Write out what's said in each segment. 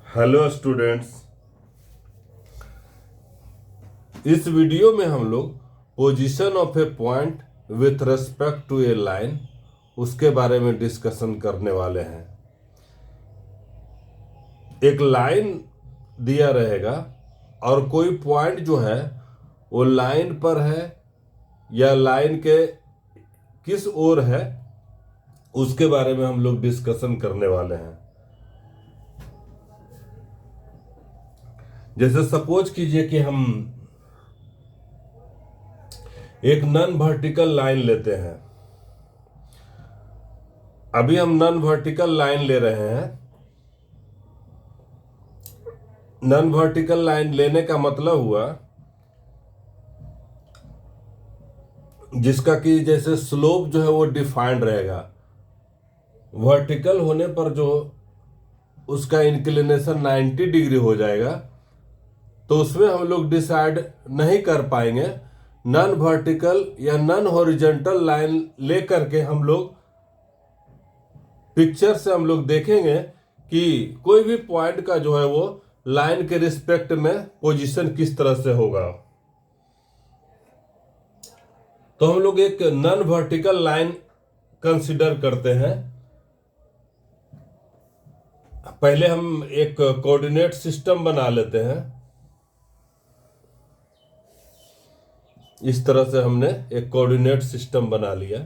Hello students. इस video में हम लोग position of a point with respect to a line उसके बारे में डिस्कशन करने वाले हैं। एक लाइन दिया रहेगा और कोई पॉइंट जो है वो लाइन पर है या लाइन के किस ओर है उसके बारे में हम लोग डिस्कशन करने वाले हैं। जैसे सपोज कीजिए कि हम एक नॉन वर्टिकल लाइन लेते हैं। अभी हम नॉन वर्टिकल लाइन ले रहे हैं। नॉन वर्टिकल लाइन लेने का मतलब हुआ जिसका कि जैसे स्लोप जो है वो डिफाइंड रहेगा। वर्टिकल होने पर जो उसका इंक्लिनेशन 90 डिग्री हो जाएगा तो उसमें हम लोग डिसाइड नहीं कर पाएंगे। नॉन वर्टिकल या नॉन हॉरिजॉन्टल लाइन लेकर के हम लोग पिक्चर से हम लोग देखेंगे कि कोई भी पॉइंट का जो है वो लाइन के रिस्पेक्ट में पोजीशन किस तरह से होगा। तो हम लोग एक नॉन वर्टिकल लाइन कंसीडर करते हैं। पहले हम एक कोऑर्डिनेट सिस्टम बना लेते हैं। इस तरह से हमने एक कोऑर्डिनेट सिस्टम बना लिया।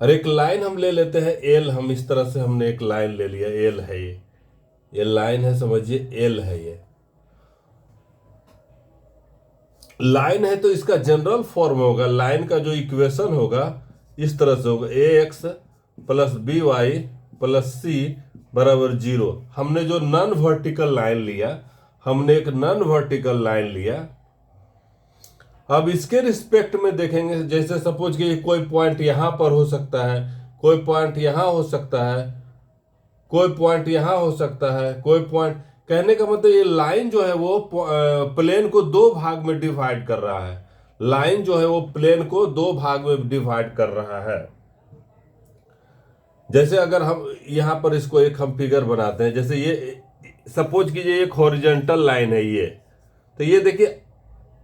और एक लाइन हम ले लेते हैं एल। हम इस तरह से हमने एक लाइन ले लिया, एल है ये लाइन है, समझिए एल है ये लाइन है। तो इसका जनरल फॉर्म होगा, लाइन का जो इक्वेशन होगा इस तरह से होगा, a x plus b y plus c बराबर 0। हमने जो नॉन वर्टिकल लाइन लिया, हमने एक नॉन वर्टिकल लाइन लिया। अब इसके रिस्पेक्ट में देखेंगे, जैसे सपोज कि कोई पॉइंट यहां पर हो सकता है, कोई पॉइंट यहां हो सकता है, कोई पॉइंट यहां हो सकता है, कोई पॉइंट। कहने का मतलब ये लाइन जो है वो प्लेन को दो भाग में डिवाइड कर रहा है। लाइन जो है वो प्लेन को दो भाग में डिवाइड कर रहा है। जैसे अगर हम यहां पर इसको एक हम फिगर बनाते हैं, जैसे ये सपोज कीजिए एक हॉरिजॉन्टल लाइन है ये, तो ये देखिए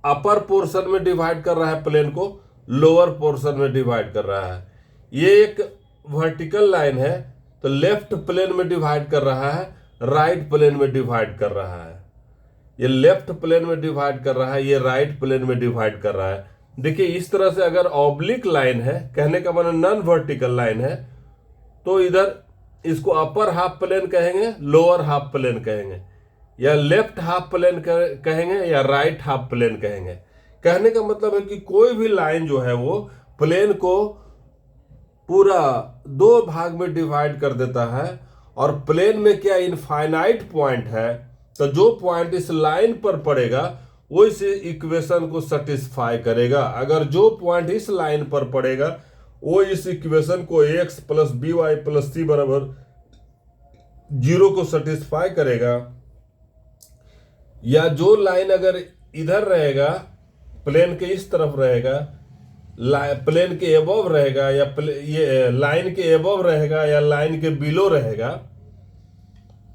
अपर पोर्शन में डिवाइड कर रहा है प्लेन को, लोअर पोर्शन में डिवाइड कर रहा है। ये एक वर्टिकल लाइन है तो लेफ्ट प्लेन में डिवाइड कर रहा है, राइट प्लेन में डिवाइड कर रहा है। ये लेफ्ट प्लेन में डिवाइड कर रहा है, ये राइट प्लेन में डिवाइड कर रहा है। देखिए इस तरह से अगर ऑब्लिक लाइन है, कहने का मतलब नॉन वर्टिकल लाइन है, तो इधर इसको अपर हाफ प्लेन कहेंगे, लोअर हाफ प्लेन कहेंगे, या लेफ्ट हाफ प्लेन कहेंगे या राइट हाफ प्लेन कहेंगे। कहने का मतलब है कि कोई भी लाइन जो है वो प्लेन को पूरा दो भाग में डिवाइड कर देता है। और प्लेन में क्या इनफाइनाइट पॉइंट है, तो जो पॉइंट इस लाइन पर पड़ेगा वो इस इक्वेशन को सेटिस्फाई करेगा। अगर जो पॉइंट इस लाइन पर पड़ेगा वो इस इक्वेशन को x plus b y plus c बराबर 0 को सेटिस्फाई करेगा। या जो लाइन अगर इधर रहेगा, प्लेन के इस तरफ रहेगा, प्लेन के एबव रहेगा, या ये लाइन के एबव रहेगा या लाइन के बिलो रहेगा,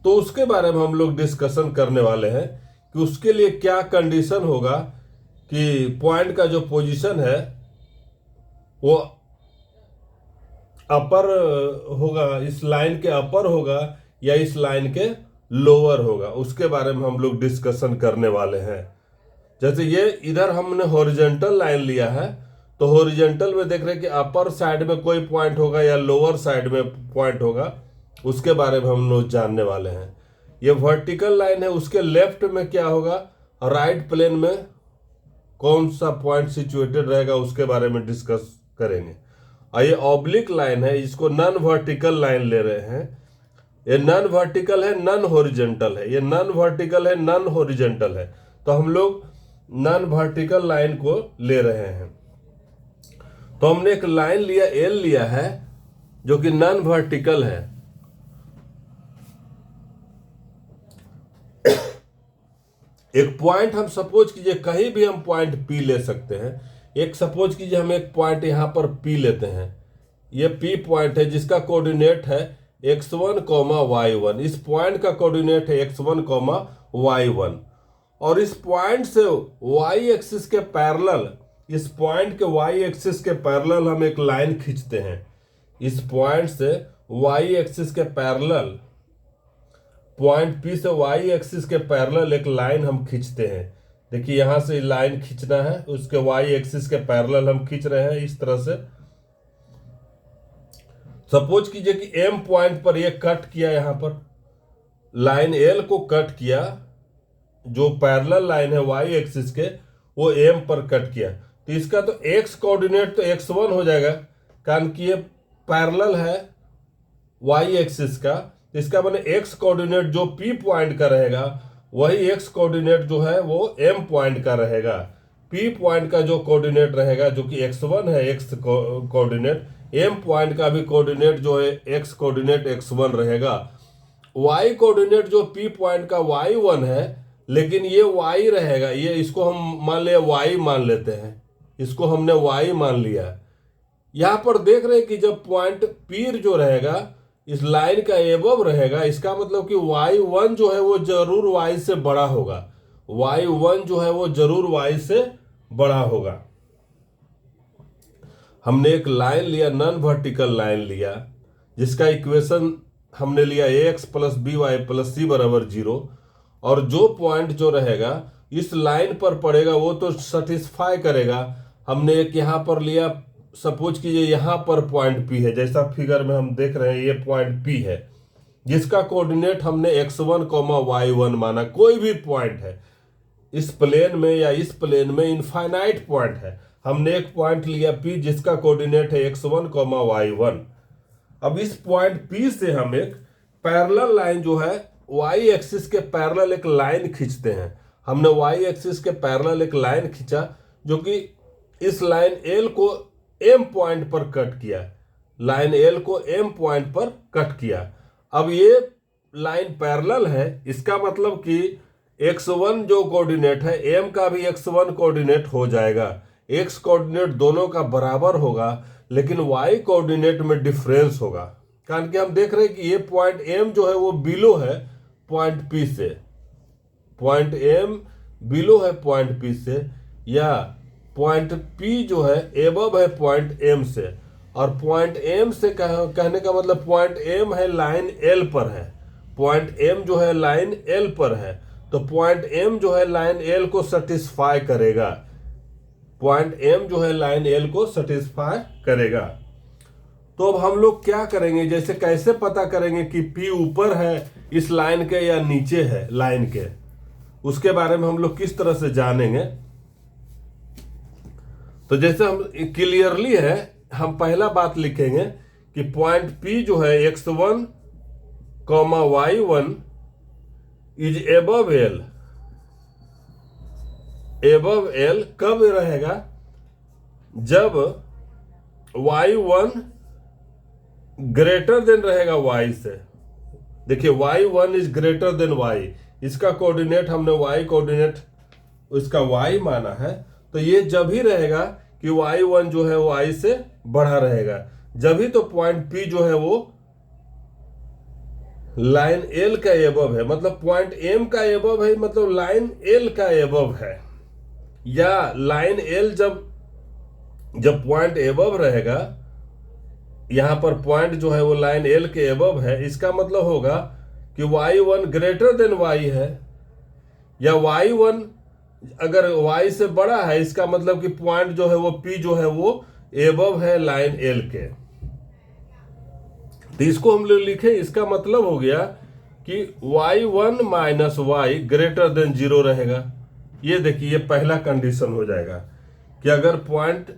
तो उसके बारे में हम लोग डिस्कशन करने वाले हैं कि उसके लिए क्या कंडीशन होगा कि पॉइंट का जो पोजीशन है वो अपर होगा, इस लाइन के अपर होगा या इस लाइन के लोअर होगा। उसके बारे में हम लोग डिस्कशन करने वाले हैं। जैसे ये इधर हमने हॉरिजॉन्टल लाइन लिया है, तो हॉरिजॉन्टल में देख रहे हैं कि अपर साइड में कोई पॉइंट होगा या लोअर साइड में पॉइंट होगा, उसके बारे में हम लोग जानने वाले हैं। ये वर्टिकल लाइन है, उसके लेफ्ट में क्या होगा, राइट प्लेन में कौन सा पॉइंट सिचुएटेड रहेगा उसके बारे में डिस्कस करेंगे। और ये ऑब्लिक लाइन है, इसको नॉन वर्टिकल लाइन ले रहे हैं। ये नॉन वर्टिकल है, नॉन हॉरिजॉन्टल है, ये नॉन वर्टिकल है, नॉन हॉरिजॉन्टल है। तो हम लोग नॉन वर्टिकल लाइन को ले रहे हैं। तो हमने एक लाइन लिया, एल लिया है, जो कि नॉन वर्टिकल है। एक पॉइंट हम सपोज कीजिए कहीं भी हम पॉइंट पी ले सकते हैं, एक सपोज कीजिए हम एक पॉइंट यहाँ पर P लेते हैं, ये P पॉइंट है जिसका कोऑर्डिनेट है x1, y1। इस पॉइंट का कोऑर्डिनेट है x1, y1। और इस पॉइंट से y एक्सिस के पैरेलल, इस पॉइंट के y एक्सिस के पैरेलल हम एक लाइन खींचते हैं। इस पॉइंट से y एक्सिस के पैरेलल, पॉइंट P से y एक्सिस के पैरेलल एक लाइन हम खींचते हैं। देखिए यहां से लाइन खींचना है, उसके y एक्सिस के पैरेलल हम खींच रहे हैं इस तरह से। सपोज कीजिए कि M पॉइंट पर ये कट किया, यहां पर लाइन L को कट किया, जो पैरेलल लाइन है y एक्सिस के वो M पर कट किया, तो इसका तो x कोऑर्डिनेट तो x1 हो जाएगा, कारण कि ये पैरेलल है y एक्सिस का। तो इसका माने x कोऑर्डिनेट जो P पॉइंट का रहेगा वही x कोऑर्डिनेट जो है वो M पॉइंट का रहेगा। P पॉइंट का जो कोऑर्डिनेट रहेगा जो कि x1 है, x कोऑर्डिनेट, M पॉइंट का भी कोऑर्डिनेट जो है x कोऑर्डिनेट x1 रहेगा। y कोऑर्डिनेट जो P पॉइंट का y1 है, लेकिन ये y रहेगा, ये इसको हम मान लिया y मान लेते हैं, इसको हमने y मान लिया। यहां पर देख रहे हैं कि जब पॉइंट P जो रहेगा इस लाइन का एबव रहेगा, इसका मतलब कि y1 जो है वो जरूर y से बड़ा होगा, y1 जो है वो जरूर y से बड़ा होगा। हमने एक लाइन लिया, नॉन वर्टिकल लाइन लिया, जिसका इक्वेशन हमने लिया ax plus b y plus c बराबर 0, और जो पॉइंट जो रहेगा इस लाइन पर पड़ेगा वो तो सेटिस्फाई करेगा। हमने एक यहाँ पर लिया, सपोज कीजिए यहाँ पर पॉइंट P है, जैसा फिगर में हम देख रहे हैं ये पॉइंट P है, जिसका कोऑर्डिनेट हमने x1, y1 माना। कोई भी पॉइंट है इस प्लेन में या इस प्लेन में, इनफाइनाइट पॉइंट है। हमने एक पॉइंट लिया P जिसका कोऑर्डिनेट है x1, y1। अब इस पॉइंट P से हम एक पैरेलल लाइन जो है y एक्सिस के पैरेलल एक लाइन खींचते हैं। हमने y एक्सिस के पैरेलल एक लाइन खींचा जो कि इस लाइन L को M पॉइंट पर कट किया, लाइन L को M पॉइंट पर कट किया। अब ये लाइन पैरेलल है, इसका मतलब कि x1 जो कोऑर्डिनेट है M का भी x1 कोऑर्डिनेट हो जाएगा। x कोऑर्डिनेट दोनों का बराबर होगा, लेकिन y कोऑर्डिनेट में डिफरेंस होगा, कारण कि हम देख रहे हैं कि ये पॉइंट M जो है वो बिलो है पॉइंट P से, पॉइंट M बिलो है पॉइंट P से, या पॉइंट P जो है एबव है पॉइंट M से। और पॉइंट M से कहने का मतलब पॉइंट M है लाइन L पर है, पॉइंट M जो है लाइन L पर है, तो पॉइंट M जो है लाइन L को सेटिस्फाई करेगा, पॉइंट M जो है लाइन L को सेटिस्फाई करेगा। तो अब हम लोग क्या करेंगे, जैसे कैसे पता करेंगे कि P ऊपर है इस लाइन के या नीचे है लाइन के, उसके बारे में हम लोग किस तरह से जानेंगे। तो जैसे हम क्लियरली है, हम पहला बात लिखेंगे कि पॉइंट P जो है x1, y1 is above L। Above L कब रहेगा, जब y1 ग्रेटर देन रहेगा y से। देखिए y1 is greater than y, इसका कोऑर्डिनेट हमने y कोऑर्डिनेट इसका y माना है, तो ये जब ही रहेगा कि y1 जो है वो y से बड़ा रहेगा, जब ही तो पॉइंट P जो है वो लाइन L का एबव है, मतलब पॉइंट M का एबव है, मतलब लाइन L का एबव है। या लाइन L जब पॉइंट एबव रहेगा, यहां पर पॉइंट जो है वो लाइन L के एबव है, इसका मतलब होगा कि y1 ग्रेटर देन y है, या y1 अगर y से बड़ा है, इसका मतलब कि पॉइंट जो है वो P जो है वो एबव है लाइन L के। तो इसको हम लोग लिखे, इसका मतलब हो गया कि y1 minus y greater than 0 रहेगा। ये देखिए ये पहला कंडीशन हो जाएगा कि अगर पॉइंट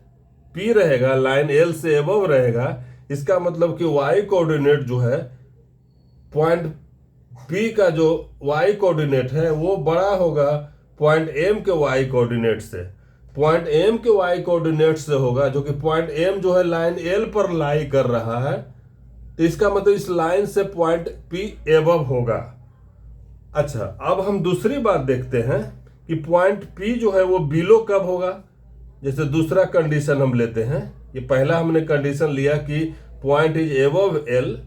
P रहेगा लाइन L से एबव रहेगा, इसका मतलब कि y कोऑर्डिनेट जो है पॉइंट P का जो y कोऑर्डिनेट है वो बड़ा होगा पॉइंट M के y कोऑर्डिनेट से। पॉइंट M के y कोऑर्डिनेट से होगा, जो कि पॉइंट M जो है लाइन L पर लाई कर रहा है, तो इसका मतलब इस लाइन से पॉइंट P एबव होगा। अच्छा, अब हम दूसरी बात देखते हैं कि पॉइंट P जो है वो बिलो कब होगा, जैसे दूसरा कंडीशन हम लेते हैं, ये पहला हमने कंडीशन लिया कि पॉइंट इज एबव एल।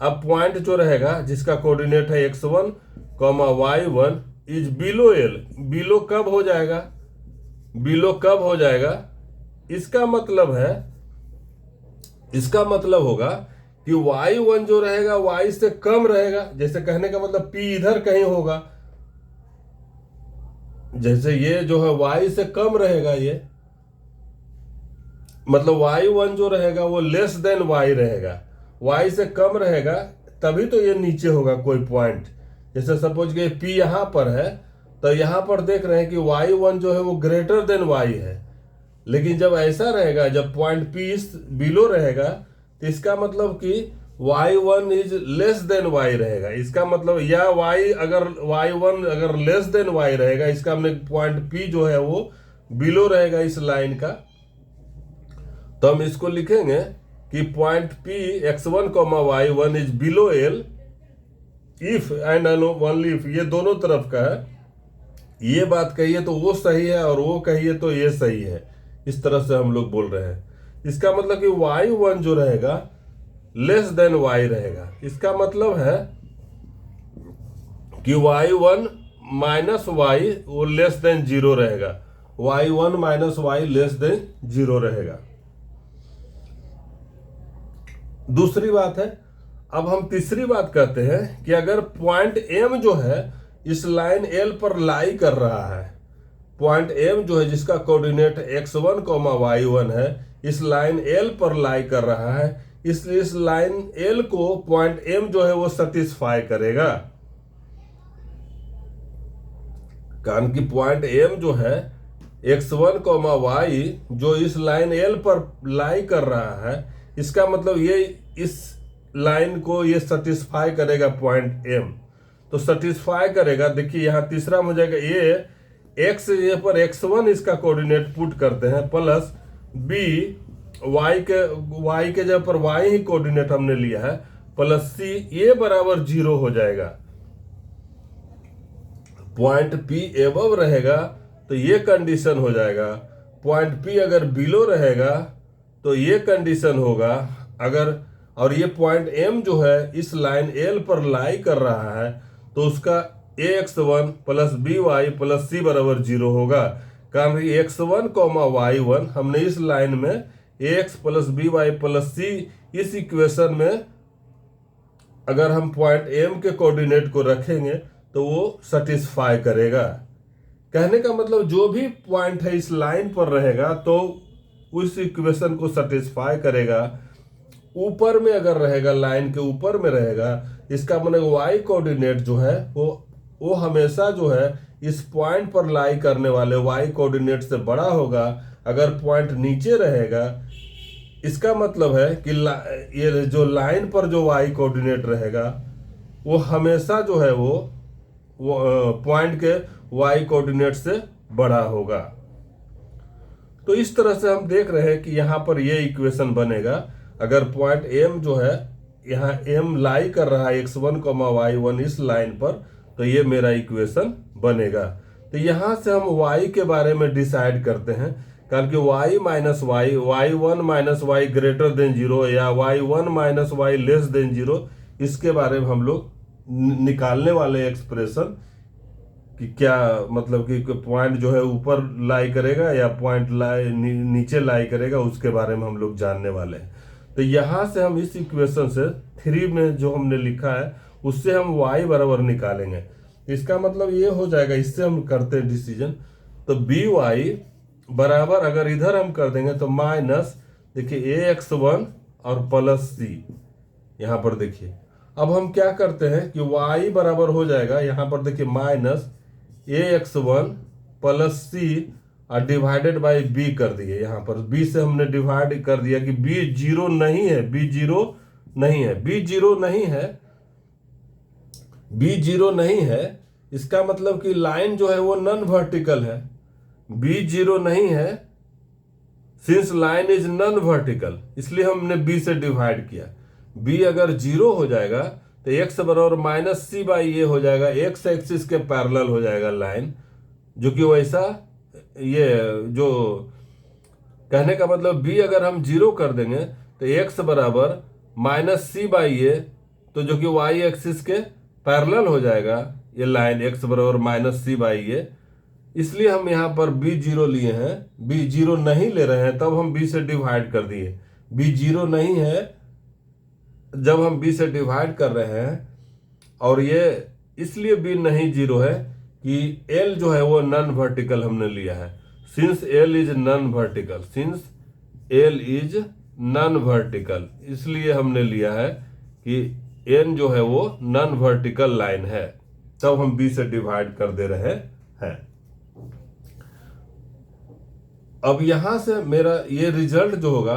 अब पॉइंट जो रहेगा जिसका कोऑर्डिनेट है x1, y1 is below L. Below कब हो जाएगा? बिलो कब हो जाएगा? इसका मतलब होगा कि y1 जो रहेगा y से कम रहेगा। जैसे कहने का मतलब p इधर कहीं होगा, जैसे ये जो है y से कम रहेगा, ये मतलब y1 जो रहेगा वो लेस देन y रहेगा, y से कम रहेगा, तभी तो ये नीचे होगा कोई पॉइंट। जैसे सपोज के p यहां पर है, तो यहां पर देख रहे हैं कि y1 जो है वो ग्रेटर देन y है। लेकिन जब ऐसा रहेगा, जब पॉइंट p इस बिलो रहेगा, तो इसका मतलब कि y1 is less than y रहेगा। इसका मतलब या y1 अगर लेस देन y रहेगा, इसका हमने पॉइंट p जो है वो बिलो रहेगा इस लाइन का। तो हम इसको लिखेंगे कि point p x1, y1 is below l if and only if, ये दोनों तरफ का है। ये बात कहिए तो वो सही है और वो कहिए तो ये सही है। इस तरह से हम लोग बोल रहे हैं। इसका मतलब कि y1 जो रहेगा लेस देन y रहेगा। इसका मतलब है कि y1 माइनस y वो लेस देन 0 रहेगा। y1 minus y less than 0 रहेगा। दूसरी बात है, अब हम तीसरी बात कहते हैं कि अगर पॉइंट M जो है इस लाइन L पर लाई कर रहा है, पॉइंट M जो है जिसका कोऑर्डिनेट x1, y1 है, इस लाइन L पर लाई कर रहा है, इसलिए इस लाइन L को पॉइंट M जो है वो सेटिस्फाई करेगा। कारण कि पॉइंट M जो है x1, y जो इस लाइन L पर लाई कर रहा है, इसका मतलब ये इस लाइन को ये सेटिस्फाई करेगा पॉइंट M। तो सेटिस्फाई करेगा, देखिए यहां तीसरा हो जाएगा, ये x ये पर x1 इसका कोऑर्डिनेट पुट करते हैं, प्लस b y के जगह पर y ही कोऑर्डिनेट हमने लिया है, प्लस c, ये बराबर 0 हो जाएगा। पॉइंट p एबव रहेगा तो ये कंडीशन हो जाएगा। पॉइंट p अगर बिलो रहेगा तो ये कंडीशन होगा। अगर और ये पॉइंट M जो है इस लाइन L पर लाई कर रहा है, तो उसका ax1 plus by plus c बराबर 0 होगा। कारण x1, y1 हमने इस लाइन में ax plus by plus c, इस इक्वेशन में अगर हम पॉइंट M के कोऑर्डिनेट को रखेंगे तो वो सेटिस्फाई करेगा। कहने का मतलब जो भी पॉइंट है इस लाइन पर रहेगा तो उस इक्वेशन को सेटिस्फाई करेगा। ऊपर में अगर रहेगा, लाइन के ऊपर में रहेगा, इसका मतलब y कोऑर्डिनेट जो है वो हमेशा जो है इस पॉइंट पर लाई करने वाले y कोऑर्डिनेट से बड़ा होगा। अगर पॉइंट नीचे रहेगा, इसका मतलब है कि ये जो लाइन पर जो y कोऑर्डिनेट रहेगा वो हमेशा जो है वो पॉइंट के y कोऑर्डिनेट से बड़ा होगा। तो इस तरह से हम देख रहे हैं कि यहाँ पर ये इक्वेशन बनेगा। अगर पॉइंट M जो है यहाँ M लाई कर रहा है x1, y1 इस लाइन पर, तो ये मेरा इक्वेशन बनेगा। तो यहाँ से हम y के बारे में डिसाइड करते हैं, कारण कि y minus y, y1 minus y greater than 0 या y1 minus y less than 0, इसके बारे में हम लोग निकालने वाले एक्सप्रेशन कि क्या मतलब कि पॉइंट जो है ऊपर लाई करेगा या पॉइंट नीचे लाई करेगा, उसके बारे में हम लोग जानने वाले हैं। तो यहां से हम इस इक्वेशन से 3 में जो हमने लिखा है उससे हम y बराबर निकालेंगे। इसका मतलब ये हो जाएगा, इससे हम करते हैं डिसीजन। तो by बराबर अगर इधर हम कर देंगे तो माइनस, देखिए ax1 और प्लस c, यहां पर देखिए। अब हम क्या करते हैं कि y बराबर हो जाएगा, यहां पर देखिए माइनस ax1 प्लस c और डिवाइडेड बाय b कर दिए। यहाँ पर b से हमने डिवाइड कर दिया कि b 0 नहीं है, b 0 नहीं है, b 0 नहीं है, b 0 नहीं है। इसका मतलब कि लाइन जो है वो नॉन वर्टिकल है। b 0 नहीं है since line is non vertical, इसलिए हमने b से डिवाइड किया। b अगर 0 हो जाएगा तो x बराबर माइनस c बाई ये हो जाएगा, x एक्सिस के पैरेलल हो जाएगा लाइन, जो कि वैसा ये जो कहने का मतलब बी अगर हम 0 कर देंगे तो x बराबर -c/a, तो जो कि y एक्सिस के पैरेलल हो जाएगा ये लाइन x बराबर -c/a। इसलिए हम यहाँ पर b0 लिए हैं, b0 नहीं ले रहे हैं तब हम b से डिवाइड कर दिए। b0 नहीं है जब हम b से डिवाइड कर रहे हैं, और ये इसलिए b नहीं 0 है कि l जो है वो नॉन वर्टिकल हमने लिया है। Since l is non vertical, since l is non vertical, इसलिए हमने लिया है कि n जो है वो नॉन वर्टिकल लाइन है, तब हम b से डिवाइड कर दे रहे हैं। अब यहां से मेरा ये रिजल्ट जो होगा,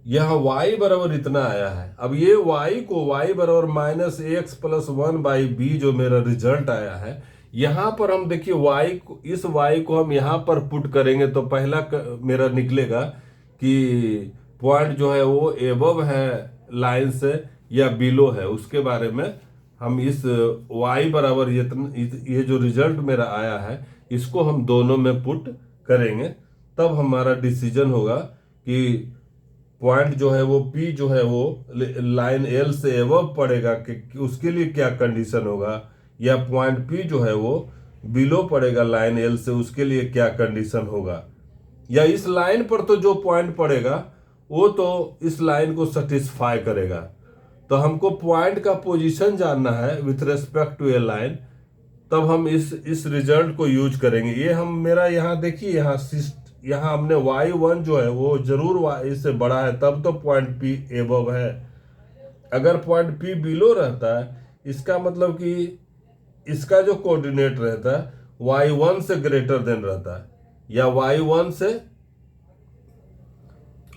यहाँ y बराबर इतना आया है। अब ये y को y बराबर -ax + 1/b जो मेरा रिजल्ट आया है, यहाँ पर हम देखिए y को, इस y को हम यहाँ पर पुट करेंगे तो पहला मेरा निकलेगा कि पॉइंट जो है वो एबव है लाइन से या बिलो है, उसके बारे में हम इस y बराबर ये जो रिजल्ट मेरा आया है इसको हम दोनों में पुट करेंगे, तब हमारा डिसीजन होगा कि पॉइंट जो है वो P जो है वो लाइन L से एबव पड़ेगा कि उसके लिए क्या कंडीशन होगा, या पॉइंट P जो है वो बिलो पड़ेगा लाइन L से, उसके लिए क्या कंडीशन होगा, या इस लाइन पर तो जो पॉइंट पड़ेगा वो तो इस लाइन को सेटिस्फाई करेगा। तो हमको पॉइंट का पोजीशन जानना है with respect to a line, तब हम इस रिजल्ट को यूज करेंगे। ये हम मेरा यहाँ देखिए यहाँ हमने y1 जो है वो जरूर y से बड़ा है तब तो पॉइंट P एबव है। अगर पॉइंट P बिलो रहता है इसका मतलब कि इसका जो कोऑर्डिनेट रहता है y1 से ग्रेटर देन रहता है, या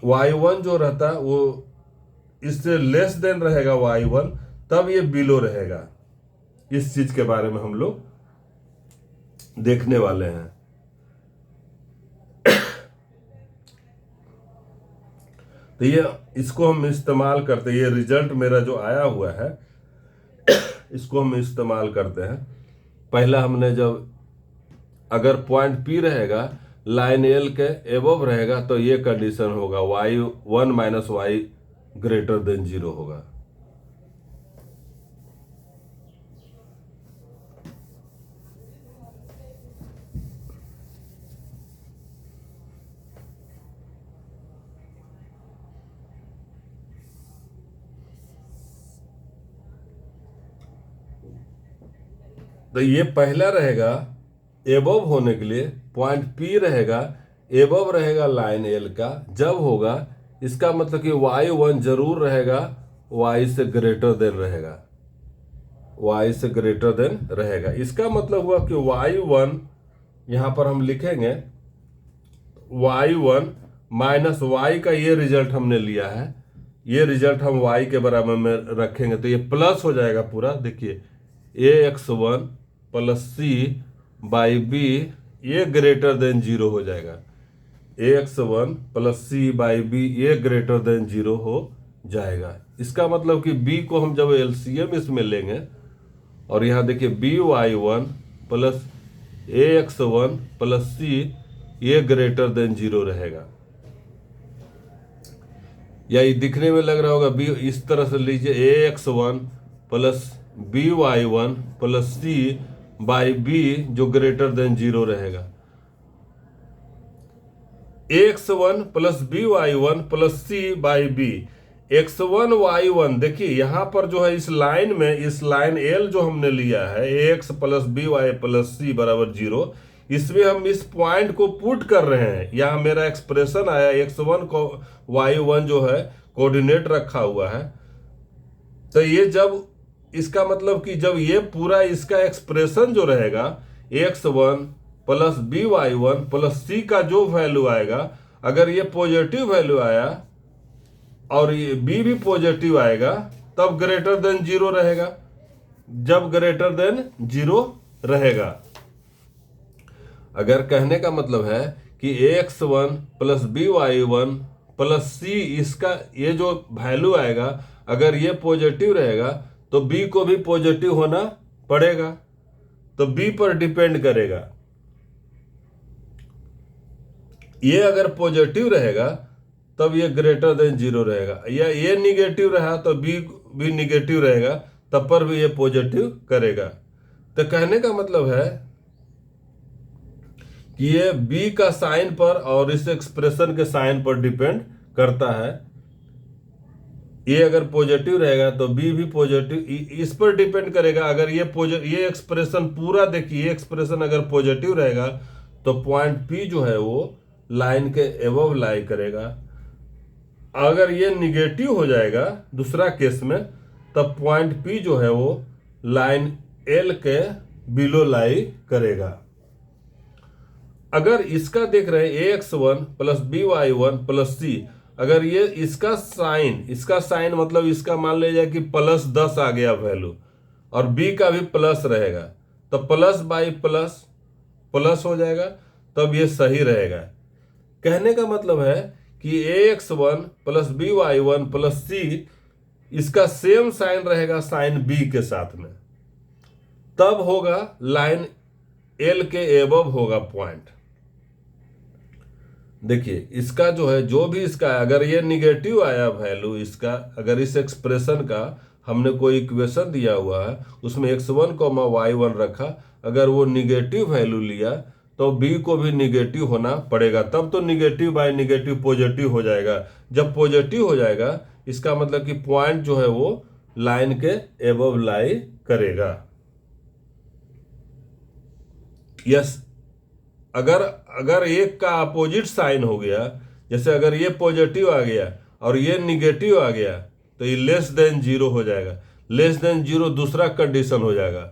y1 जो रहता है वो इससे लेस देन रहेगा y1, तब ये बिलो रहेगा। इस चीज के बारे में हम लोग देखने वाले हैं। तो ये इसको हम इस्तेमाल करते हैं, ये रिजल्ट मेरा जो आया हुआ है इसको हम इस्तेमाल करते हैं। पहला हमने जब अगर पॉइंट P रहेगा लाइन L के एबव रहेगा तो ये कंडीशन होगा y1 - y ग्रेटर देन 0 होगा। तो ये पहला रहेगा एबव होने के लिए, पॉइंट P रहेगा एबव रहेगा लाइन L का, जब होगा इसका मतलब कि y1 जरूर रहेगा y से ग्रेटर देन रहेगा, y से ग्रेटर देन रहेगा। इसका मतलब हुआ कि y1 यहां पर हम लिखेंगे y1 - y का ये रिजल्ट हमने लिया है, ये रिजल्ट हम y के बराबर में रखेंगे तो ये प्लस हो जाएगा पूरा। देखिए ax1 + c/b ये ग्रेटर देन 0 हो जाएगा, ax1 + c/b ये ग्रेटर देन 0 हो जाएगा। इसका मतलब कि b को हम जब एलसीएम इसमें लेंगे, और यहाँ देखिए by1 + ax1 + c ये ग्रेटर देन 0 रहेगा। या ये दिखने में लग रहा होगा b, इस तरह से लीजिए ax1 + by1 + c/b जो ग्रेटर देन 0 रहेगा। ax1 + by1 + c/b, x1 y1 देखिए यहाँ पर जो है इस लाइन में, इस लाइन L जो हमने लिया है ax + by + c = 0, इसमें हम इस पॉइंट को पुट कर रहे हैं। यहाँ मेरा एक्सप्रेशन आया x1 को y1 जो है कोऑर्डिनेट रखा हुआ है, तो ये जब इसका मतलब कि जब ये पूरा इसका एक्सप्रेशन जो रहेगा x1 + by1 + c का जो वैल्यू आएगा, अगर ये पॉजिटिव वैल्यू आया और ये b भी पॉजिटिव आएगा तब ग्रेटर देन 0 रहेगा, जब ग्रेटर देन 0 रहेगा। अगर कहने का मतलब है कि ax1 + by1 + c इसका ये जो वैल्यू आएगा अगर ये पॉजिटिव रहेगा तो b को भी पॉजिटिव होना पड़ेगा, तो b पर डिपेंड करेगा। ये अगर पॉजिटिव रहेगा तब ये ग्रेटर देन जीरो रहेगा, या ये निगेटिव रहा तो बी भी निगेटिव रहेगा, तब पर भी ये पॉजिटिव करेगा। तो कहने का मतलब है कि ये बी का साइन पर और इस एक्सप्रेशन के साइन पर डिपेंड करता है। ये अगर पॉजिटिव रहेगा तो बी भी पॉजिटिव, इस पर डिपेंड करेगा। अगर ये एक्सप्रेशन पूरा देखिए, ये एक्सप्रेशन अगर पॉजिटिव रहेगा तो पॉइंट पी जो है वो लाइन के एबव लाई करेगा। अगर ये निगेटिव हो जाएगा दूसरा केस में, तब पॉइंट पी जो है वो लाइन एल के बिलो लाई करेगा। अगर इसका देख रहे हैं ax1 प्लस by1 प्लस सी, अगर ये इसका साइन मतलब इसका मान लीजिए कि प्लस 10 आ गया वैल्यू, और b का भी प्लस रहेगा, तो प्लस बाई प्लस प्लस हो जाएगा, तब ये सही रहेगा। कहने का मतलब है कि ax1 प्लस by1 प्लस सी इसका सेम साइन रहेगा साइन b के साथ में, तब होगा लाइन एल के एबव होगा पॉइंट। देखिए इसका जो है, जो भी इसका है, अगर ये निगेटिव आया वैल्यू इसका, अगर इस एक्सप्रेशन का हमने कोई इक्वेशन दिया हुआ है उसमें x1 y1 रखा, अगर वो निगेटिव वैल्यू लिया तो b को भी निगेटिव होना पड़ेगा, तब तो निगेटिव बाय निगेटिव पॉजिटिव हो जाएगा। जब पॉजिटिव हो जाएगा इसका मतलब कि पॉइंट जो है वो लाइन के एबव लाई करेगा। यस, अगर एक का अपोजिट साइन हो गया, जैसे अगर ये पॉजिटिव आ गया और ये निगेटिव आ गया, तो ये लेस देन जीरो हो जाएगा। लेस देन जीरो दूसरा कंडीशन हो जाएगा,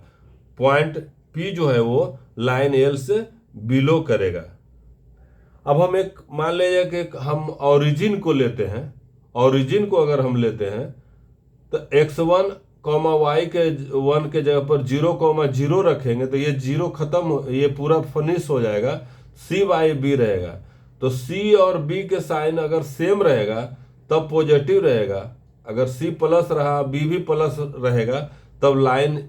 पॉइंट पी जो है वो लाइन एल से बिलो करेगा। अब हम एक मान लीजिए कि हम ओरिजिन को लेते हैं, ओरिजिन को अगर हम लेते हैं तो x1 y के 1 के जगह पर 0,0 रखेंगे तो ये जीरो खत्म, ये पूरा फिनिश हो जाएगा, c बाई बी रहेगा। तो c और b के साइन अगर सेम रहेगा तब पॉजिटिव रहेगा, अगर c प्लस रहा b भी प्लस रहेगा, तब लाइन,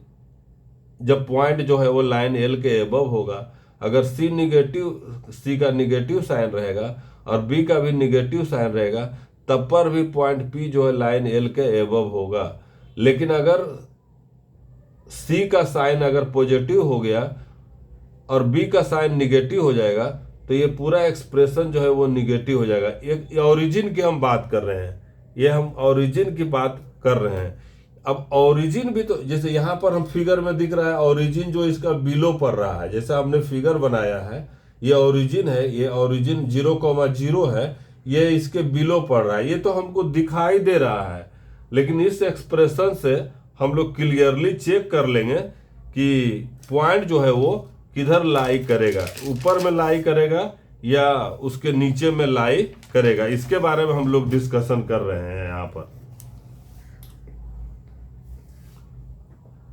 जब पॉइंट जो है वो लाइन एल के एबव होगा। अगर c का निगेटिव साइन रहेगा और b का भी निगेटिव साइन रहेगा, तब पर भी पॉइंट p जो है लाइन एल के एबव होगा। लेकिन अगर c का साइन अगर पॉजिटिव हो गया और b का साइन निगेटिव हो जाएगा, तो ये पूरा एक्सप्रेशन जो है वो निगेटिव हो जाएगा। एक ओरिजिन की हम बात कर रहे हैं, ये हम ओरिजिन की बात कर रहे हैं। अब ओरिजिन भी तो, जैसे यहाँ पर हम फिगर में दिख रहा है ओरिजिन जो इसका बिलो पड़ रहा है, जैसे हमने फिगर बनाया है, ये ओरिजिन है, ये ओरिजिन 0,0 है, ये इसके बिलो पड़ रहा है, ये तो हमको दिखाई दे रहा है। लेकिन इस एक्सप्रेशन से हम लोग क्लियरली चेक कर लेंगे कि पॉइंट जो है वो किधर लाई करेगा, ऊपर में लाई करेगा या उसके नीचे में लाई करेगा। इसके बारे में हम लोग डिस्कशन कर रहे हैं यहाँ पर।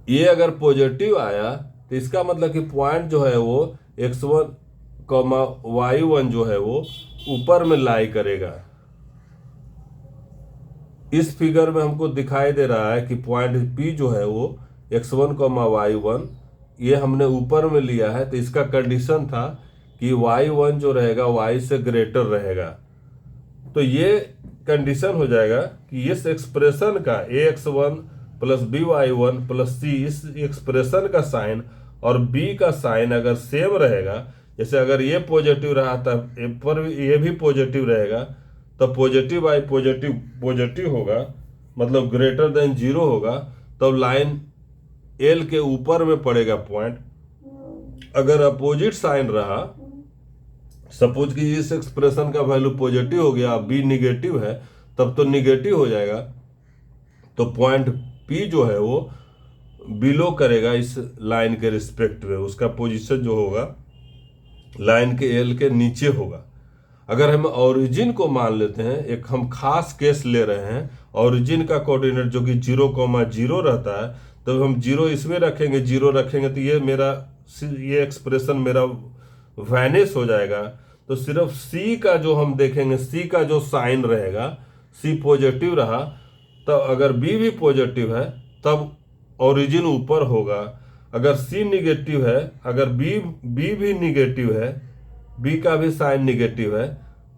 ये अगर पॉजिटिव आया तो इसका मतलब कि पॉइंट जो है वो x1 y1 जो है वो ऊपर में लाई करेगा। इस फिगर में हमको दिखाई दे रहा है कि पॉइंट P जो है वो x1 y1 ये हमने ऊपर में लिया है, तो इसका कंडीशन था कि y1 जो रहेगा y से ग्रेटर रहेगा। तो ये कंडीशन हो जाएगा कि इस एक्सप्रेशन का ax1 प्लस by1 प्लस सी, इस एक्सप्रेशन का साइन और b का साइन अगर सेम रहेगा, जैसे अगर ये पॉजिटिव रहा तब पर ये भी पॉजिटिव रहेगा, तब पॉजिटिव बाई पॉजिटिव पॉजिटिव होगा, मतलब ग्रेटर देन जीरो होगा, तब लाइन एल के ऊपर में पड़ेगा पॉइंट। अगर अपोजिट साइन रहा, सपोज कि इस एक्सप्रेशन का वैल्यू पॉजिटिव हो गया, बी निगेटिव है, तब तो निगेटिव हो जाएगा, तो पॉइंट पी जो है वो बिलो करेगा इस लाइन के रिस्पेक्ट में, उसका पोजीशन जो होगा लाइन के एल के नीचे होगा। अगर हम ओरिजिन को मान लेते हैं, एक हम खास केस ले रहे हैं, ओरिजिन का कोऑर्डिनेट जो कि 0,0 रहता है, तो हम 0 इसमें रखेंगे, 0 रखेंगे तो ये एक्सप्रेशन मेरा वैनिश हो जाएगा। तो सिर्फ सी का जो हम देखेंगे, सी का जो साइन रहेगा, सी पॉजिटिव रहा, तब अगर बी भी पॉजिटिव है तब ओरिजिन ऊपर होगा। अगर सी निगेटिव है, अगर बी भी निगेटिव है, बी का भी साइन निगेटिव है,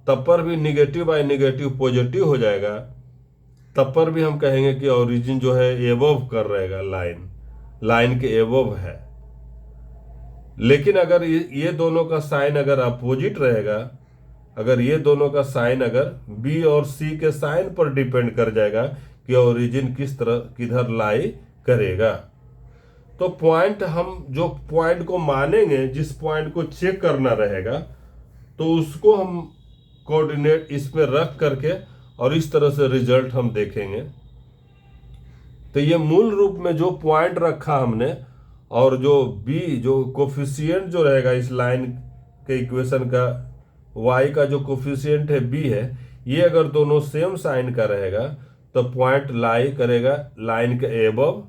तब पर भी निगेटिव बाय निगेटिव पॉजिटिव हो जाएगा, तब पर भी हम कहेंगे कि ओरिजिन जो है एबव कर रहेगा, लाइन के एबव है। लेकिन अगर ये दोनों का साइन अगर अपोजिट रहेगा, अगर ये दोनों का साइन अगर बी और सी के साइन पर डिपेंड कर जाएगा कि ओरिजिन किस तरह किधर लाई करेगा, तो पॉइंट हम जो पॉइंट को मानेंगे, जिस पॉइंट को चेक करना रहेगा, तो उसको हम कोऑर्डिनेट इसमें रख करके और इस तरह से रिजल्ट हम देखेंगे। तो ये मूल रूप में जो पॉइंट रखा हमने, और जो बी जो कोफिशिएंट जो रहेगा इस लाइन के इक्वेशन का, y का जो कोफिशिएंट है b है, ये अगर दोनों सेम साइन का रहेगा तो पॉइंट लाई करेगा लाइन के एबव।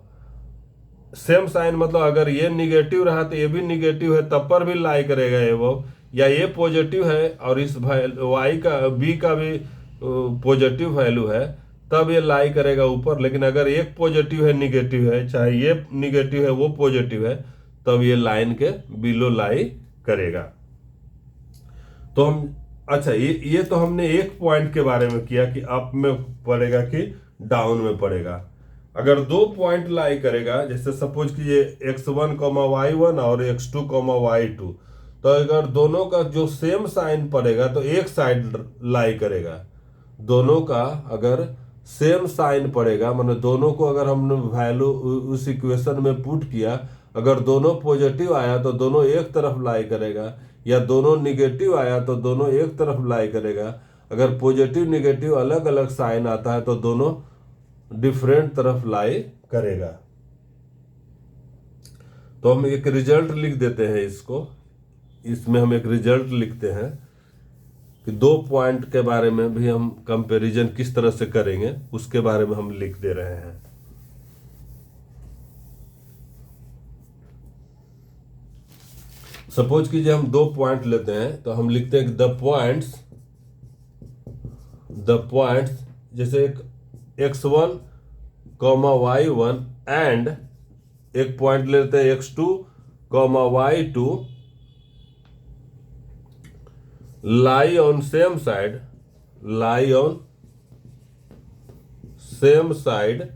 सेम साइन मतलब अगर ये निगेटिव रहा तो ये भी निगेटिव है, तब पर भी लाई करेगा एबव, या ये पॉजिटिव है और इस y का b का भी पॉजिटिव वैल्यू है, तब ये लाई करेगा ऊपर। लेकिन अगर एक पॉजिटिव है निगेटिव है, चाहे ये निगेटिव है वो पॉजिटिव है, तब ये लाइन के बिलो लाई करेगा। तो हम अच्छा, ये तो हमने एक पॉइंट के बारे में किया कि अप में पड़ेगा कि डाउन में पड़ेगा। अगर दो पॉइंट लाई करेगा, जैसे सपोज कीजिए x1, y1 और x2, y2, तो अगर दोनों का जो सेम साइन पड़ेगा तो एक साइड लाई करेगा। दोनों का अगर सेम साइन पड़ेगा, मतलब दोनों को अगर हमने वैल्यू उस इक्वेशन में पुट किया, अगर दोनों पॉजिटिव आया तो दोनों एक तरफ लाई करेगा, या दोनों निगेटिव आया तो दोनों एक तरफ लाई करेगा। अगर पॉजिटिव निगेटिव अलग अलग साइन आता है तो दोनों डिफरेंट तरफ लाई करेगा। तो हम एक रिजल्ट लिख देते हैं, इसमें हम एक रिजल्ट लिखते हैं कि दो पॉइंट के बारे में भी हम कंपैरिजन किस तरह से करेंगे, उसके बारे में हम लिख दे रहे हैं। सपोज कीजिए हम दो पॉइंट लेते हैं, तो हम लिखते हैं कि द पॉइंट्स जैसे एक x1, y1 एंड एक पॉइंट लेते हैं x2, y2 lie on same side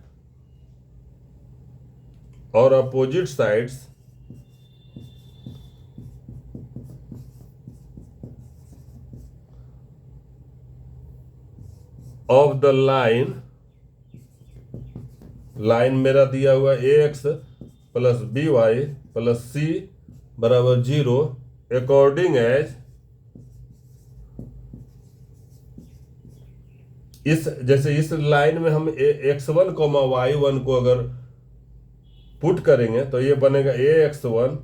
or opposite sides of the line मेरा दिया हुआ ax plus by plus c बराबर 0 अकॉर्डिंग एज जैसे इस लाइन में हम x1, y1 को अगर पुट करेंगे तो ये बनेगा ax1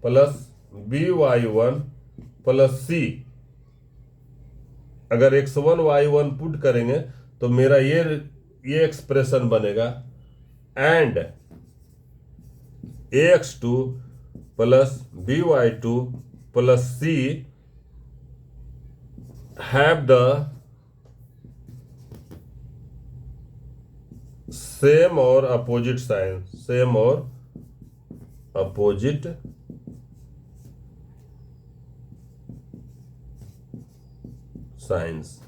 plus by1 plus c। अगर x1 y1 पुट करेंगे तो मेरा ये एक्सप्रेशन बनेगा, and ax2 plus by2 plus c have the same और अपोजिट साइंस।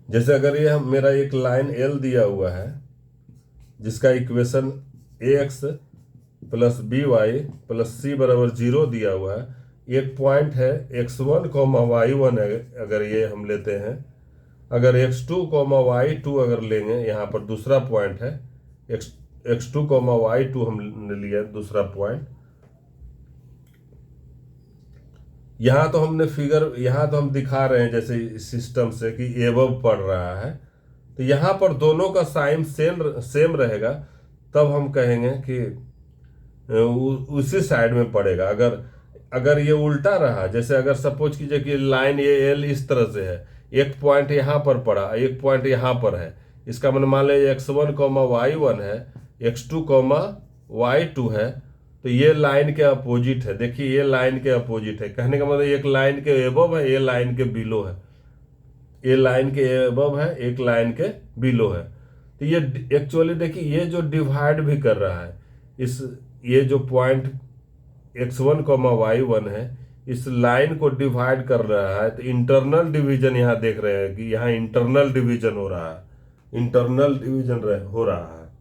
जैसे अगर ये मेरा एक लाइन L दिया हुआ है जिसका equation ax plus by plus c बराबर 0 दिया हुआ है, एक पॉइंट है x1, y1 अगर ये हम लेते हैं, अगर x2, y2 अगर लेंगे, यहाँ पर दूसरा पॉइंट है x2, y2 हमने लिया दूसरा पॉइंट। यहाँ तो हम दिखा रहे हैं जैसे सिस्टम से कि एबव पड़ रहा है, तो यहाँ पर दोनों का साइन सेम रहेगा, तब हम कहेंगे कि उसी साइड में पड़ेगा। अगर ये उल्टा रहा, जैसे अगर सपोज कीजिए कि लाइन ये L इस तरह से है, एक पॉइंट यहाँ पर पड़ा, एक पॉइंट यहाँ पर है, इसका मतलब मान लीजिए x1, y1 है, x2, y2 है, तो ये लाइन के अपोजिट है। देखिए ये लाइन के अपोजिट है, कहने का मतलब एक लाइन के एबव है, ये लाइन के बिलो है, ये लाइन के एबव है, एक लाइन के बिलो है। तो ये एक्चुअली देखिए ये जो डिवाइड भी कर रहा है, ये जो पॉइंट x1, y1 है, इस लाइन को डिवाइड कर रहा है, तो इंटरनल डिवीजन यहाँ देख रहे हैं कि यहाँ इंटरनल डिवीजन हो रहा है, इंटरनल डिवीजन हो रहा है।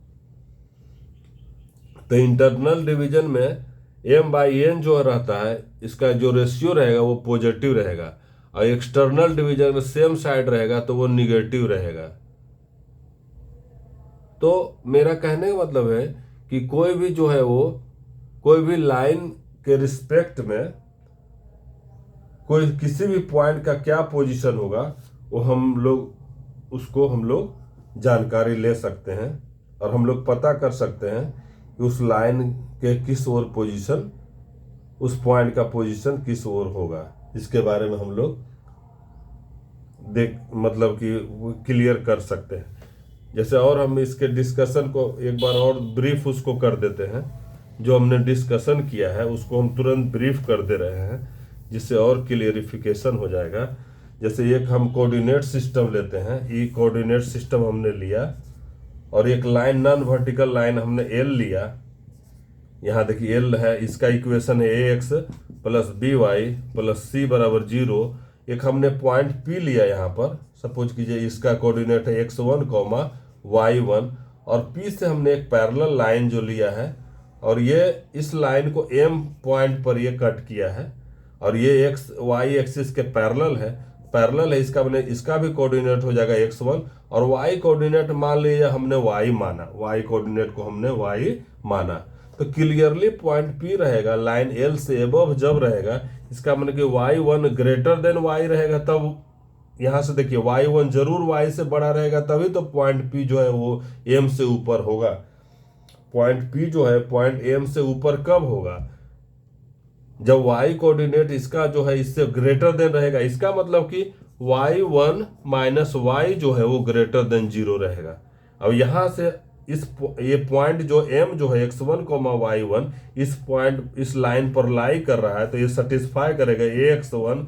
तो इंटरनल डिवीजन में m/n जो रहता है, इसका जो रेशियो रहेगा वो पॉजिटिव रहेगा, और एक्सटर्नल डिवीजन में सेम साइड रहेगा तो वो निगेटिव रहेगा। तो मेरा कहने का मतलब है कि कोई भी जो है वो कोई भी लाइन के रिस्पेक्ट में कोई किसी भी पॉइंट का क्या पोजीशन होगा वो हम लोग जानकारी ले सकते हैं, और हम लोग पता कर सकते हैं कि उस लाइन के किस ओर पोजीशन, उस पॉइंट का पोजीशन किस ओर होगा, इसके बारे में हम लोग मतलब कि क्लियर कर सकते हैं। जैसे और हम इसके डिस्कशन को एक बार और ब्रीफ उसको कर देते हैं, जो हमने डिस्कशन किया है उसको हम तुरंत ब्रीफ कर दे रहे हैं, जिससे और क्लियरिफिकेशन हो जाएगा। जैसे एक हम कोऑर्डिनेट सिस्टम लेते हैं, ये कोऑर्डिनेट सिस्टम हमने लिया, और एक लाइन नॉन वर्टिकल लाइन हमने एल लिया। यहाँ देखिए एल है, इसका इक्वेशन है ax plus by plus c बराबर 0। एक हमने पॉइंट P लिया, यहाँ पर सपोज कीजिए इसका कोऑर्डिनेट है x1, y1, और P से हमने एक पैरेलल लाइन जो लिया है, और ये इस लाइन को M पॉइंट पर ये कट किया है, और ये x y एक्सिस के पैरेलल है, इसका मैंने इसका भी कोऑर्डिनेट हो जाएगा x1, और y कोऑर्डिनेट मान लीजिए हमने y माना, y कोऑर्डिनेट को हमने y माना, तो क्लियरली पॉइंट P रहेगा लाइन L से एबव जब रहेगा, इसका मतलब कि y1 ग्रेटर देन y रहेगा, तब यहाँ से देखिए y1 जरूर y से बड़ा रहेगा, तभी तो पॉइंट P जो है वो M से ऊपर होगा। पॉइंट P जो है पॉइंट M से ऊपर कब होगा, जब y कोऑर्डिनेट इसका जो है इससे ग्रेटर देन रहेगा, इसका मतलब कि y1 माइनस y जो है वो ग्रेटर देन 0 रहेगा। अब यहाँ से ये पॉइंट जो M जो है x1, y1 इस पॉइंट इस लाइन पर लाई कर रहा है, तो ये सेटिस्फाई करेगा ax1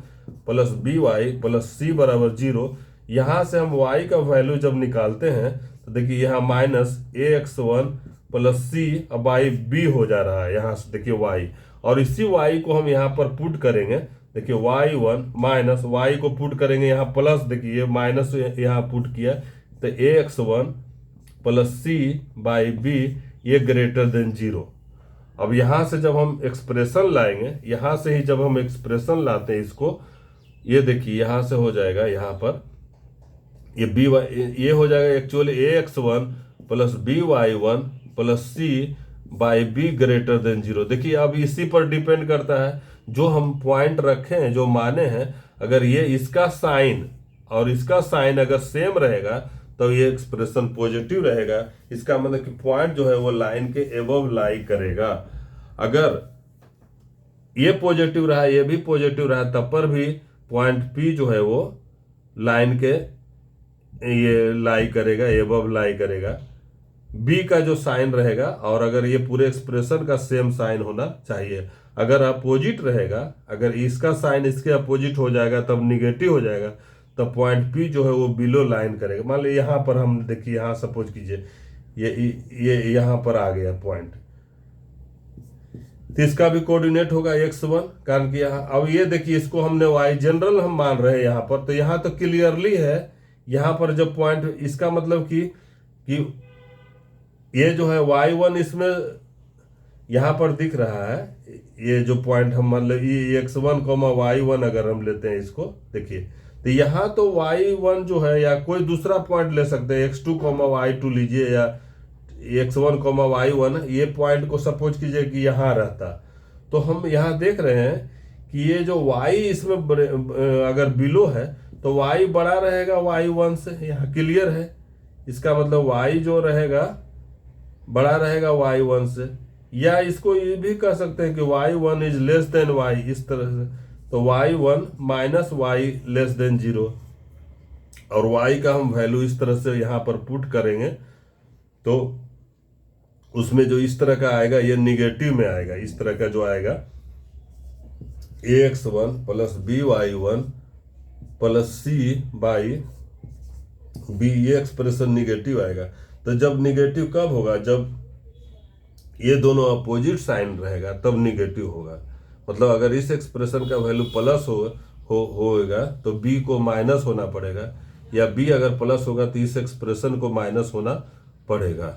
plus by plus c बराबर 0। यहाँ से हम y का वैल्यू जब निकालते हैं तो देखिए यहाँ minus ax1 plus c by b हो जा रहा है, यहाँ से देखिए y, और इसी y को हम यहाँ पर पुट करेंगे, देखिए y1 माइनस y को पुट करेंगे यहाँ प्लस, देखिए माइनस यहाँ पुट किया, तो ax1 plus c by b ये ग्रेटर देन 0। अब यहाँ से जब हम एक्सप्रेशन लाएंगे, यहाँ से ही जब हम एक्सप्रेशन लाते हैं इसको, ये देखिए यहाँ से हो जाएगा, यहाँ पर ये ये हो जाएगा actually ax1 plus by1 plus c by b greater than 0। देखिए अब इसी पर डिपेंड करता है, जो हम पॉइंट रखे हैं, जो माने हैं, अगर ये इसका साइन और इसका साइन अगर सेम रहेगा तो ये एक्सप्रेशन पॉजिटिव रहेगा। इसका मतलब कि पॉइंट जो है वो लाइन के एबव लाई करेगा। अगर ये पॉजिटिव रहा, ये भी पॉजिटिव रहा, तब पर भी पॉइंट P जो है वो लाइन के ये लाई करेगा, एबव लाई करेगा। B का जो साइन रहेगा, और अगर ये पूरे एक्सप्रेशन का सेम साइन होना चाहिए, अगर अपोजिट रहेगा, अगर इसका साइन इसके अपोजिट हो जाएगा तब निगेटिव हो जाएगा, तब पॉइंट P जो है वो बिलो लाइन करेगा। मान लीजिए यहाँ पर हम देखिए, यहाँ सपोज कीजिए ये यहाँ पर आ गया पॉइंट, तो इसका भी कोऑर्डिनेट होगा x1, कारण कि यहाँ अब ये देखिए इसको हमने y जनरल हम मान रहे हैं यहाँ पर, तो यहाँ तो क्लियरली है, यहाँ पर जब पॉइंट, इसका मतलब कि ये जो है y1 इसमें यहाँ पर दिख रहा है, ये जो पॉइंट हम मान लो ये x1, y1 अगर हम लेते हैं इसको, देखिए तो यहाँ तो y1 जो है, या कोई दूसरा पॉइंट ले सकते हैं, x2, y2 लीजिए, या x1, y1, ये पॉइंट को सपोज कीजिए कि यहाँ रहता, तो हम यहाँ देख रहे हैं कि ये जो y इसमें अगर बिलो है तो y बड़ा रहेगा y1 से, यहाँ क्लियर है। इसका मतलब y जो रहेगा बड़ा रहेगा y1 से, या इसको ये भी कह सकते हैं कि y1 is less than y, इस तरह से, तो y1 minus y less than 0, और y का हम वैल्यू इस तरह से यहाँ पर पुट करेंगे, तो उसमें जो इस तरह का आएगा ये निगेटिव में आएगा, इस तरह का जो आएगा ax1 plus by1 plus c by b, ये एक्सप्रेशन निगेटिव आएगा। तो जब निगेटिव कब होगा, जब ये दोनों अपोजिट साइन रहेगा तब निगेटिव होगा। मतलब अगर इस एक्सप्रेशन का वैल्यू प्लस होगा तो बी को माइनस होना पड़ेगा, या बी अगर प्लस होगा तो इस एक्सप्रेशन को माइनस होना पड़ेगा।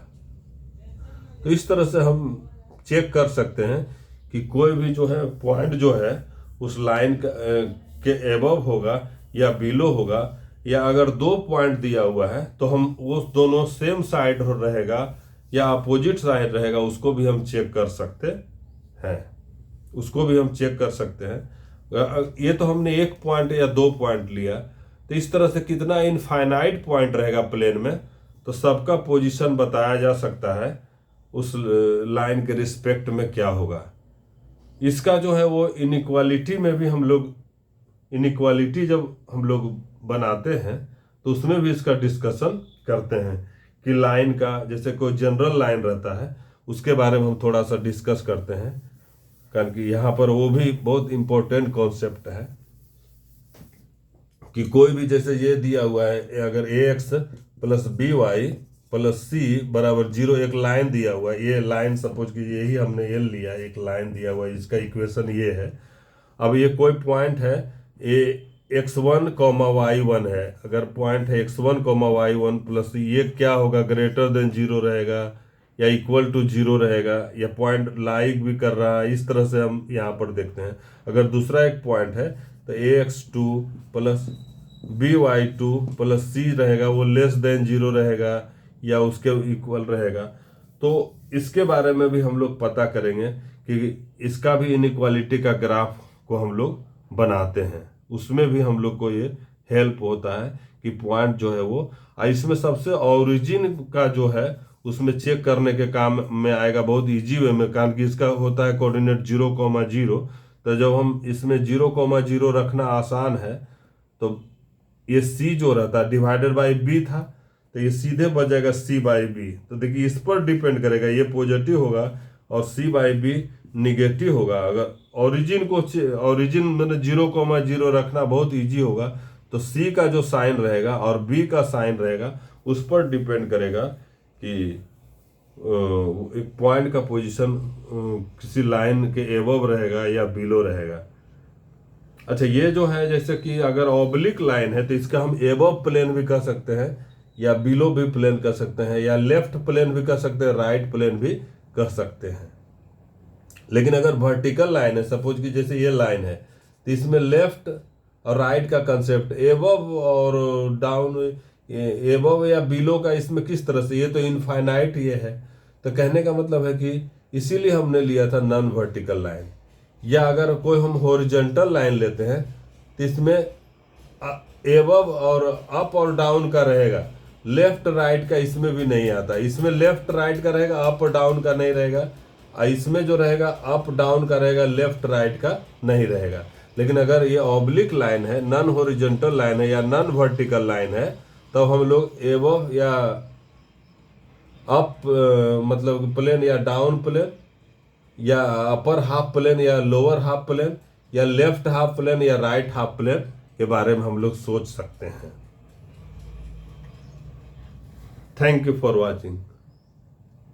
तो इस तरह से हम चेक कर सकते हैं कि कोई भी जो है पॉइंट जो है उस लाइन के एबव होगा या बिलो होगा, या अगर दो पॉइंट दिया हुआ है तो हम वो दोनों सेम साइड रहेगा या अपोजिट साइड रहेगा, उसको भी हम चेक कर सकते हैं। उसको भी हम चेक कर सकते हैं। ये तो हमने एक पॉइंट या दो पॉइंट लिया, तो इस तरह से कितना इनफाइनाइट पॉइंट रहेगा प्लेन में, तो सबका पोजीशन बताया जा सकता है उस लाइन के रिस्पेक्ट में क्या होगा। इसका जो है वो इनइक्वालिटी में भी हम लोग, इनइक्वालिटी जब हम लोग बनाते हैं तो उसमें भी इसका डिस्कशन करते हैं कि लाइन का, जैसे कोई जनरल लाइन रहता है उसके बारे में हम थोड़ा सा डिस्कस करते हैं, कारण कि यहाँ पर वो भी बहुत इंपॉर्टेंट कॉन्सेप्ट है कि कोई भी, जैसे ये दिया हुआ है, अगर a x plus b y plus c बराबर 0 एक लाइन दिया हुआ है, ये लाइन सपोज कीजिए यही हमने एल लिया, एक लाइन दिया हुआ है, इसका इक्वेशन ये है। अब ये कोई पॉइंट है ए x1 y1 है, अगर पॉइंट है x1 y1 प्लस ये क्या होगा, ग्रेटर देन 0 रहेगा या इक्वल टू 0 रहेगा, या पॉइंट लाइक भी कर रहा है, इस तरह से हम यहाँ पर देखते हैं। अगर दूसरा एक पॉइंट है तो ax2 प्लस by2 प्लस सी रहेगा, वो लेस देन 0 रहेगा या उसके इक्वल रहेगा। तो इसके बारे में भी हम लोग पता करेंगे कि इसका भी इनइक्वालिटी का ग्राफ को हम लोग बनाते हैं, उसमें भी हम लोग को ये हेल्प होता है कि पॉइंट जो है वो, इसमें सबसे ओरिजिन का जो है उसमें चेक करने के काम में आएगा बहुत इजी वे में, कारण कि इसका होता है कोऑर्डिनेट 0,0। तो जब हम इसमें 0,0 रखना आसान है, तो ये सी जो रहता है डिवाइडेड बाई बी था, तो ये सीधे बच जाएगा सी बाई बी। तो देखिए इस पर डिपेंड करेगा, ये पॉजिटिव होगा और सी बाई बी निगेटिव होगा। अगर ओरिजिन मैंने 0,0 रखना बहुत इजी होगा, तो सी का जो साइन रहेगा और बी का साइन रहेगा उस पर डिपेंड करेगा कि एक पॉइंट का पोजीशन किसी लाइन के एबव रहेगा या बिलो रहेगा। अच्छा, ये जो है जैसे कि अगर ऑब्लिक लाइन है तो इसका हम एबव प्लेन भी कह सकते हैं या बिलो भी प्लेन कह सकते हैं, या लेफ्ट प्लेन भी कह सकते हैं, राइट प्लेन भी कह सकते हैं। लेकिन अगर वर्टिकल लाइन है, सपोज कि जैसे ये लाइन है, तो इसमें लेफ्ट और राइट का कंसेप्ट, एबव और डाउन, एबव या बिलो का इसमें किस तरह से, ये तो इनफाइनाइट ये है। तो कहने का मतलब है कि इसीलिए हमने लिया था नॉन वर्टिकल लाइन। या अगर कोई हम हॉरिजॉन्टल लाइन लेते हैं तो इसमें एबव और अप और डाउन का रहेगा, लेफ्ट राइट का इसमें भी नहीं आता। इसमें लेफ्ट राइट का रहेगा, अप डाउन का नहीं रहेगा। इसमें जो रहेगा अप डाउन का रहेगा, लेफ्ट राइट का नहीं रहेगा। लेकिन अगर ये ऑब्लिक लाइन है, नॉन हॉरिजॉन्टल लाइन है या नॉन वर्टिकल लाइन है, तो हम लोग एबव या अप मतलब प्लेन या डाउन प्लेन या अपर हाफ प्लेन या लोअर हाफ प्लेन या लेफ्ट हाफ प्लेन या राइट हाफ प्लेन के बारे में हम लोग सोच सकते हैं। Thank you for watching.